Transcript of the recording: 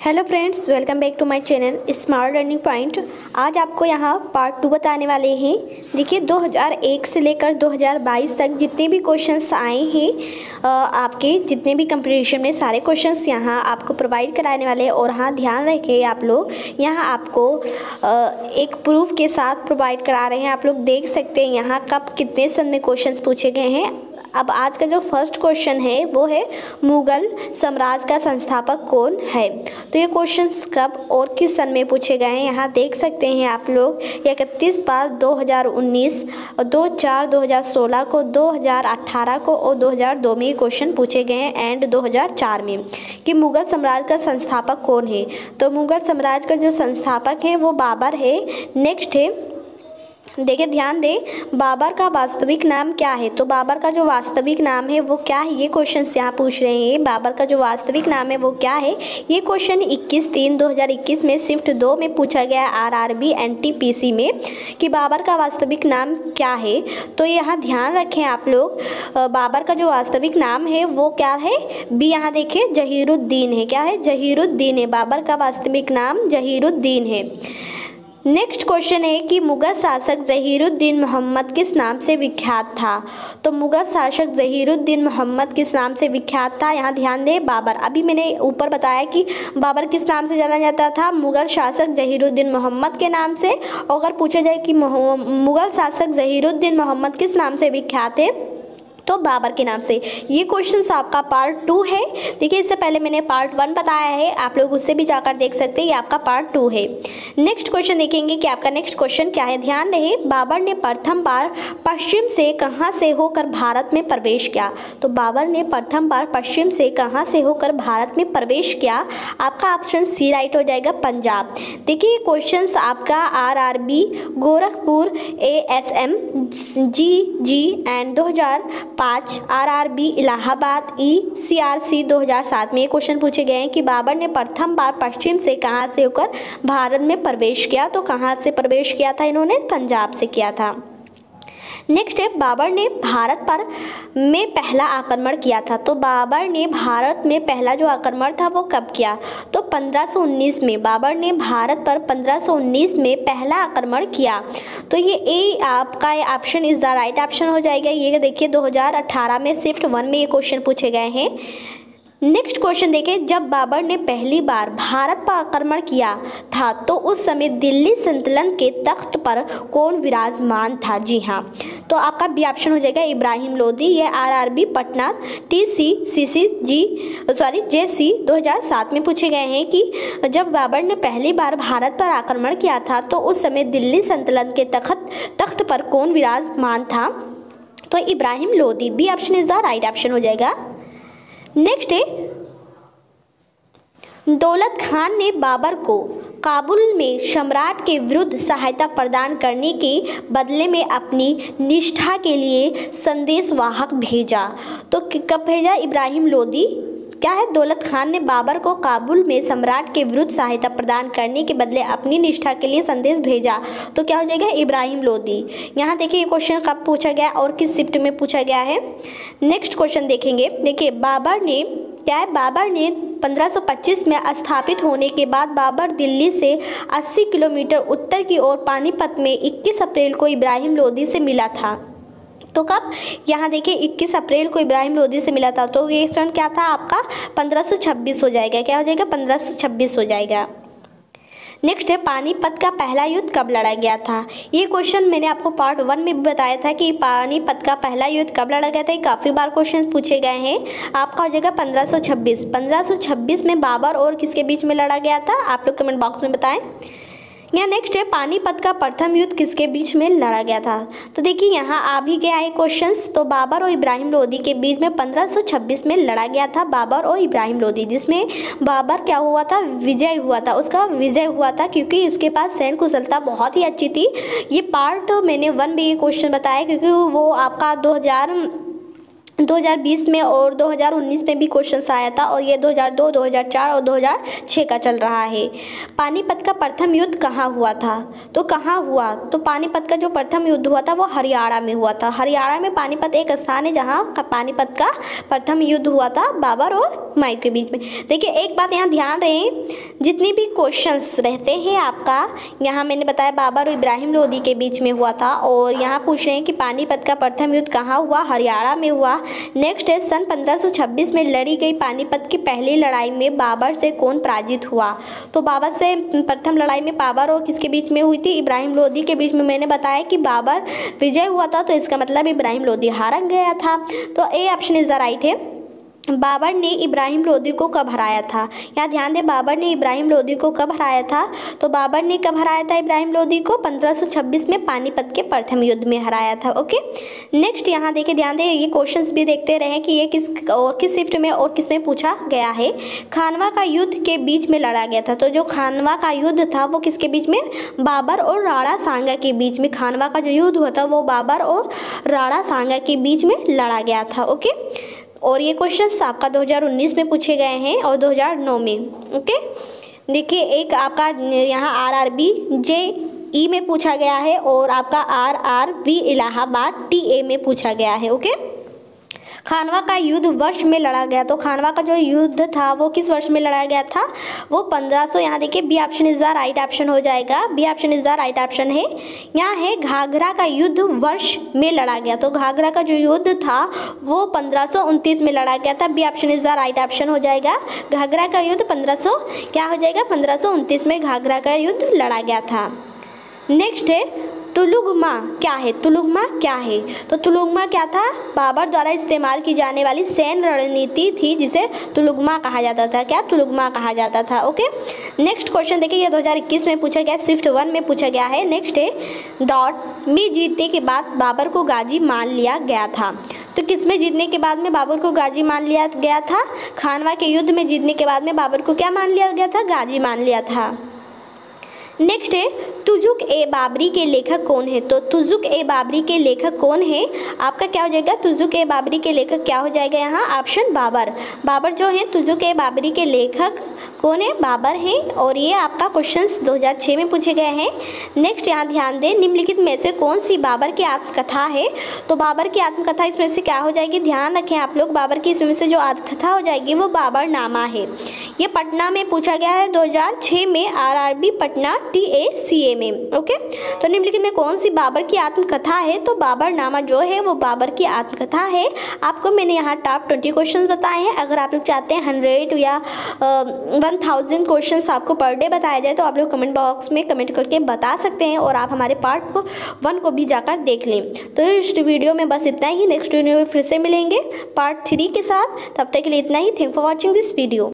Hello friends, welcome back to my channel smart learning point. आज आपको यहाँ part 2 बताने वाले हैं। देखिए 2001 से लेकर 2022 तक जितने भी क्वेश्चंस आए हैं आपके जितने भी कंपटीशन में सारे क्वेश्चंस यहाँ आपको प्रोवाइड कराने वाले हैं। और हाँ, ध्यान रखिए आप लोग, यहाँ आपको एक प्रूफ के साथ प्रोवाइड करा रहे हैं। आप लोग देख सकते हैं यहाँ कब कितने सन में क्वेश्चंस पूछे गए हैं। अब आज का जो फर्स्ट क्वेश्चन है वो है मुगल साम्राज्य का संस्थापक कौन है। तो ये क्वेश्चंस कब और किस सन में पूछे गए हैं यहाँ देख सकते हैं आप लोग। 31/5/2019, 2/4/2016 को, 2018 को और 2002 में ये क्वेश्चन पूछे गए हैं एंड 2004 में कि मुगल साम्राज्य का संस्थापक कौन है। तो मुगल साम्राज्य का जो संस्थापक है वो बाबर है। नेक्स्ट है, देखिए ध्यान दें, बाबर का वास्तविक नाम क्या है। तो बाबर का जो वास्तविक नाम है वो क्या है, ये क्वेश्चन यहाँ पूछ रहे हैं। बाबर का जो वास्तविक नाम है वो क्या है। ये क्वेश्चन 21/3/2021 में शिफ्ट 2 में पूछा गया RRB NTPC में कि बाबर का वास्तविक नाम क्या है। तो यहाँ ध्यान रखें आप लोग, बाबर का जो वास्तविक नाम है वो क्या है। बी यहाँ देखिए जहीरुद्दीन है। क्या है, जहीरुद्दीन है। बाबर का वास्तविक नाम जहीरुद्दीन है। नेक्स्ट क्वेश्चन है कि मुगल शासक जहीरुद्दीन मोहम्मद किस नाम से विख्यात था। तो मुगल शासक जहीरुद्दीन मोहम्मद किस नाम से विख्यात था, यहाँ ध्यान दें, बाबर। अभी मैंने ऊपर बताया कि बाबर किस नाम से जाना जाता था, मुगल शासक जहीरुद्दीन मोहम्मद के नाम से। और अगर पूछा जाए कि मुगल शासक जहीरुद्दीन मोहम्मद किस नाम से विख्यात है, तो बाबर के नाम से। ये क्वेश्चंस आपका पार्ट 2 है। देखिए इससे पहले मैंने पार्ट 1 बताया है, आप लोग उससे भी जाकर देख सकते हैं। ये आपका पार्ट 2 है। नेक्स्ट क्वेश्चन देखेंगे कि आपका नेक्स्ट क्वेश्चन क्या है। ध्यान रहे, बाबर ने प्रथम बार पश्चिम से कहाँ से होकर भारत में प्रवेश किया। तो बाबर ने प्रथम बार पश्चिम से कहाँ से होकर भारत में प्रवेश किया। आपका ऑप्शन सी राइट हो जाएगा, पंजाब। देखिए क्वेश्चन आपका RRB Gorakhpur ASM GG and 2005 RRB Allahabad ECRC 2007 में ये क्वेश्चन पूछे गए हैं कि बाबर ने प्रथम बार पश्चिम से कहाँ से होकर भारत में प्रवेश किया। तो कहाँ से प्रवेश किया था इन्होंने, पंजाब से किया था। नेक्स्ट है, बाबर ने भारत पर में पहला आक्रमण किया था। तो बाबर ने भारत में पहला जो आक्रमण था वो कब किया, तो 1519 में। बाबर ने भारत पर 1519 में पहला आक्रमण किया। तो ये ए आपका option is the right option हो जाएगा। ये देखिए 2018 में शिफ्ट 1 में ये क्वेश्चन पूछे गए हैं। नेक्स्ट क्वेश्चन देखें, जब बाबर ने पहली बार भारत पर आक्रमण किया था तो उस समय दिल्ली सल्तनत के तख्त पर कौन विराजमान था। जी हाँ, तो आपका बी ऑप्शन हो जाएगा, इब्राहिम लोदी। ये RRB पटना JC 2007 में पूछे गए हैं कि जब बाबर ने पहली बार भारत पर आक्रमण किया था तो उस समय दिल्ली सल्तनत के तख्त पर कौन विराजमान था। तो Ibrahim Lodi. B option is the right option हो जाएगा। नेक्स्ट है, दौलत खान ने बाबर को काबुल में सम्राट के विरुद्ध सहायता प्रदान करने के बदले में अपनी निष्ठा के लिए संदेशवाहक भेजा। तो कब भेजा, इब्राहिम लोदी। क्या है, दौलत खान ने बाबर को काबुल में सम्राट के विरुद्ध सहायता प्रदान करने के बदले अपनी निष्ठा के लिए संदेश भेजा। तो क्या हो जाएगा, इब्राहिम लोदी। यहाँ देखिए ये क्वेश्चन कब पूछा गया और किस शिफ्ट में पूछा गया है। नेक्स्ट क्वेश्चन देखेंगे। देखिए बाबर ने 1525 में स्थापित होने के बाद बाबर दिल्ली से 80 किलोमीटर उत्तर की ओर पानीपत में 21 अप्रैल को इब्राहिम लोदी से मिला था। तो कब, यहाँ देखिए 21 अप्रैल को इब्राहिम लोदी से मिला था। तो ये सन क्या था आपका, 1526 हो जाएगा। क्या हो जाएगा, 1526 हो जाएगा। नेक्स्ट है, पानीपत का पहला युद्ध कब लड़ा गया था। ये क्वेश्चन मैंने आपको पार्ट 1 में भी बताया था कि पानीपत का पहला युद्ध कब लड़ा गया था। काफ़ी बार क्वेश्चन पूछे गए हैं। आपका हो जाएगा 1526। 1526 में बाबर और किसके बीच में लड़ा गया था, आप लोग कमेंट बॉक्स में बताएं। यहाँ नेक्स्ट है, पानीपत का प्रथम युद्ध किसके बीच में लड़ा गया था। तो देखिए यहाँ आ भी गया है क्वेश्चंस। तो बाबर और इब्राहिम लोदी के बीच में 1526 में लड़ा गया था, बाबर और इब्राहिम लोदी, जिसमें बाबर क्या हुआ था, विजय हुआ था। उसका विजय हुआ था क्योंकि उसके पास सैन्य कुशलता बहुत ही अच्छी थी। ये पार्ट मैंने 1 में ये क्वेश्चन बताया क्योंकि वो आपका 2020 में और 2019 में भी क्वेश्चन आया था, और ये 2002, 2004 और 2006 का चल रहा है। पानीपत का प्रथम युद्ध कहाँ हुआ था? तो कहाँ हुआ? तो पानीपत का जो प्रथम युद्ध हुआ था वो हरियाणा में हुआ था। हरियाणा में पानीपत एक स्थान है जहाँ पानीपत का प्रथम युद्ध हुआ था बाबर और हुमायूं के बीच में। देखिए एक बात यहाँ ध्यान रहे, जितनी भी क्वेश्चंस रहते हैं आपका, यहाँ मैंने बताया बाबर और इब्राहिम लोदी के बीच में हुआ था, और यहाँ पूछ रहे हैं कि पानीपत का प्रथम युद्ध कहाँ हुआ? हरियाणा में हुआ। नेक्स्ट है सन 1526 में लड़ी गई पानीपत की पहली लड़ाई में बाबर से कौन पराजित हुआ? तो बाबर से प्रथम लड़ाई में बाबर और किसके बीच में हुई थी? इब्राहिम लोदी के बीच में। मैंने बताया कि बाबर विजय हुआ था, तो इसका मतलब इब्राहिम लोदी हार गया था। तो A option is the right है। बाबर ने इब्राहिम लोदी को कब हराया था? यहाँ ध्यान दें, बाबर ने इब्राहिम लोदी को कब हराया था? तो बाबर ने कब हराया था इब्राहिम लोदी को? 1526 में पानीपत के प्रथम युद्ध में हराया था। ओके, नेक्स्ट यहाँ देखिए, ध्यान दें, ये क्वेश्चंस भी देखते रहे कि ये किस शिफ्ट में और किस में पूछा गया है। खानवा का युद्ध के बीच में लड़ा गया था। तो जो खानवा का युद्ध था वो किसके बीच में? बाबर और राणा सांगा के बीच में। खानवा का जो युद्ध हुआ था वो बाबर और राणा सांगा के बीच में लड़ा गया था। ओके, और ये क्वेश्चंस आपका 2019 में पूछे गए हैं और 2009 में। ओके, देखिए एक आपका यहाँ RRB JE में पूछा गया है, और आपका RRB इलाहाबाद TA में पूछा गया है। ओके, खानवा का युद्ध वर्ष में लड़ा गया। तो खानवा का जो युद्ध था वो किस वर्ष में लड़ा गया था? वो 1500। यहाँ देखिए B option is the right option हो जाएगा। B option is the right option है। यहाँ है घाघरा का युद्ध वर्ष में लड़ा गया। तो घाघरा का जो युद्ध था वो 1529 में लड़ा गया था। B option is the right option हो जाएगा। घाघरा का युद्ध 1500 क्या हो जाएगा? 1529 में घाघरा का युद्ध लड़ा गया था। नेक्स्ट है तुलुगमा क्या है? तुलुगमा क्या है? तो तुलुगमा क्या था? बाबर द्वारा इस्तेमाल की जाने वाली सैन्य रणनीति थी जिसे तुलुगमा कहा जाता था। क्या? तुलुगमा कहा जाता था। ओके, नेक्स्ट क्वेश्चन देखिए, ये 2021 में पूछा गया, शिफ्ट 1 में पूछा गया है। नेक्स्ट है डॉट में जीतने के बाद बाबर को गाजी मान लिया गया था। तो किसमें जीतने के बाद में बाबर को गाजी मान लिया गया था? खानवा के युद्ध में जीतने के बाद में बाबर को क्या मान लिया गया था? गाजी मान लिया था। नेक्स्ट है तुजुक ए बाबरी के लेखक कौन है? तो तुजुक ए बाबरी के लेखक कौन है? आपका क्या हो जाएगा? तुजुक ए बाबरी के लेखक क्या हो जाएगा यहाँ? ऑप्शन बाबर। बाबर जो है तुजुक ए बाबरी के लेखक कौन है? बाबर है, और ये आपका क्वेश्चंस 2006 में पूछे गए हैं। नेक्स्ट यहाँ ध्यान दें, निम्नलिखित में से कौन सी बाबर की आत्मकथा है? तो बाबर की आत्मकथा इसमें से क्या हो जाएगी? ध्यान रखें आप लोग, बाबर की इसमें से जो आत्मकथा हो जाएगी वो बाबरनामा है। ये पटना में पूछा गया है 2006 में, RRB पटना TACA में। ओके, तो निम्नलिखित में कौन सी बाबर की आत्मकथा है? तो बाबरनामा जो है वो बाबर की आत्मकथा है। आपको मैंने यहाँ टॉप 20 क्वेश्चन बताए हैं। अगर आप लोग चाहते हैं 100 या 1000 क्वेश्चंस आपको पर डे बताया जाए तो आप लोग कमेंट बॉक्स में कमेंट करके बता सकते हैं, और आप हमारे पार्ट 1 को भी जाकर देख लें। तो इस वीडियो में बस इतना ही। नेक्स्ट वीडियो में फिर से मिलेंगे पार्ट 3 के साथ। तब तक के लिए इतना ही। Thank for watching this video.